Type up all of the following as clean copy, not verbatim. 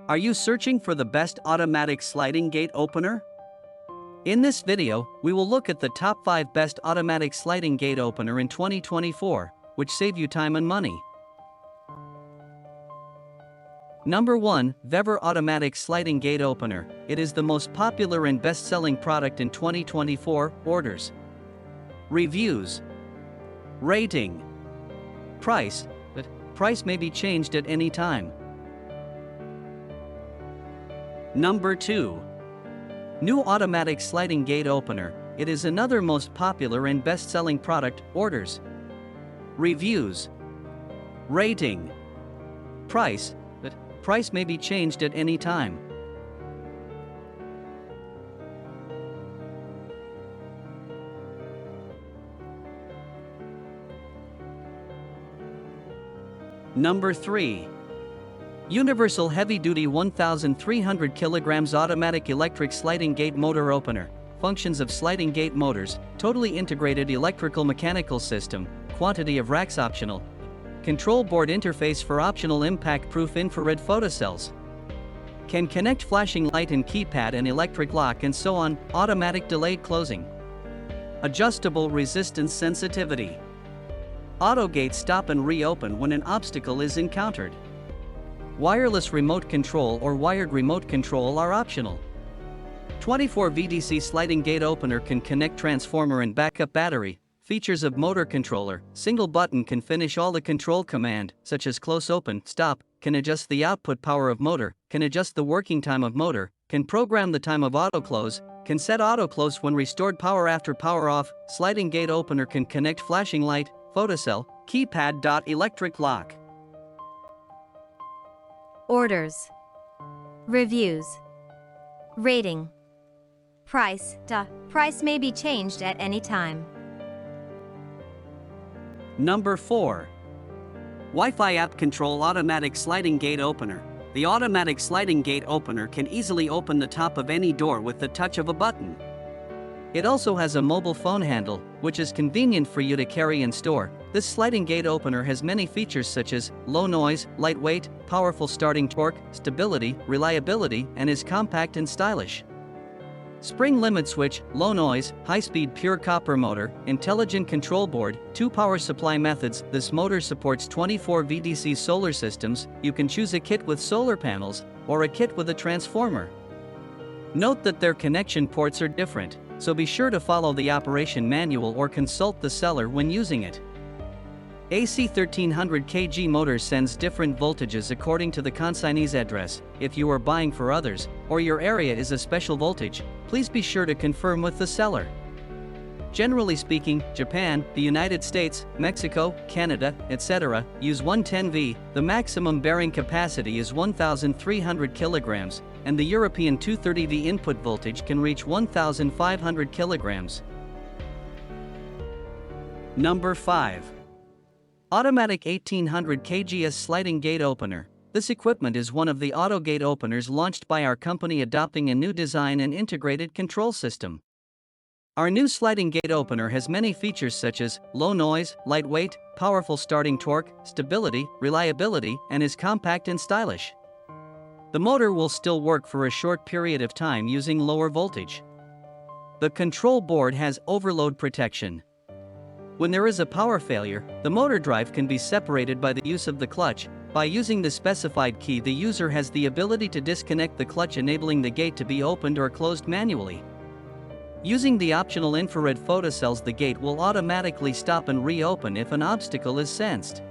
Are you searching for the best automatic sliding gate opener? In this video, we will look at the top 5 best automatic sliding gate opener in 2024, which save you time and money. Number 1, VEVOR Automatic Sliding Gate Opener. It is the most popular and best-selling product in 2024. Orders, reviews, rating, price, but price may be changed at any time. Number 2, new automatic sliding gate opener. It is another most popular and best-selling product. Orders, reviews, rating, price, but price may be changed at any time. Number 3, Universal Heavy-Duty 1,300 kg Automatic Electric Sliding Gate Motor Opener. Functions of sliding gate motors, totally integrated electrical mechanical system, quantity of racks optional. Control board interface for optional impact-proof infrared photocells. Can connect flashing light and keypad and electric lock and so on. Automatic delayed closing. Adjustable resistance sensitivity. Auto gate stop and reopen when an obstacle is encountered. Wireless remote control or wired remote control are optional. 24 VDC sliding gate opener can connect transformer and backup battery. Features of motor controller. Single button can finish all the control command, such as close open, stop, can adjust the output power of motor, can adjust the working time of motor, can program the time of auto close, can set auto close when restored power after power off. Sliding gate opener can connect flashing light, photocell, keypad. Electric lock. Orders, reviews, rating, price. Price may be changed at any time. Number 4, Wi-Fi App Control Automatic Sliding Gate Opener. The automatic sliding gate opener can easily open the top of any door with the touch of a button. It also has a mobile phone handle, which is convenient for you to carry and store. This sliding gate opener has many features such as low noise, lightweight, powerful starting torque, stability, reliability, and is compact and stylish. Spring limit switch, low noise, high-speed pure copper motor, intelligent control board, 2 power supply methods. This motor supports 24 VDC solar systems. You can choose a kit with solar panels, or a kit with a transformer. Note that their connection ports are different, so be sure to follow the operation manual or consult the seller when using it. AC 1300 kg motor sends different voltages according to the consignee's address. If you are buying for others, or your area is a special voltage, please be sure to confirm with the seller. Generally speaking, Japan, the United States, Mexico, Canada, etc., use 110V. The maximum bearing capacity is 1,300 kilograms, and the European 230V input voltage can reach 1,500 kilograms. Number 5, Automatic 1800 kgs Sliding Gate Opener. This equipment is one of the auto gate openers launched by our company, adopting a new design and integrated control system. Our new sliding gate opener has many features such as low noise, lightweight, powerful starting torque, stability, reliability, and is compact and stylish. The motor will still work for a short period of time using lower voltage. The control board has overload protection. When there is a power failure, the motor drive can be separated by the use of the clutch. By using the specified key, the user has the ability to disconnect the clutch, enabling the gate to be opened or closed manually. Using the optional infrared photocells, the gate will automatically stop and reopen if an obstacle is sensed.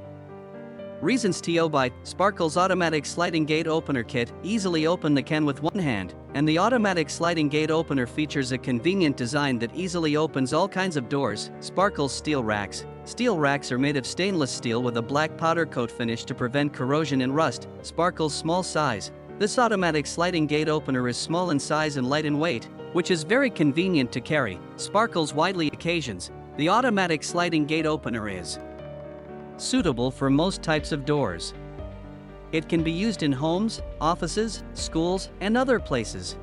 Reasons to buy: Sparkle's Automatic Sliding Gate Opener Kit. Easily open the can with one hand, and the automatic sliding gate opener features a convenient design that easily opens all kinds of doors. Sparkle's Steel Racks. Steel racks are made of stainless steel with a black powder coat finish to prevent corrosion and rust. Sparkle's small size. This automatic sliding gate opener is small in size and light in weight, which is very convenient to carry. Sparkle's widely occasions. The automatic sliding gate opener is suitable for most types of doors. It can be used in homes, offices, schools, and other places.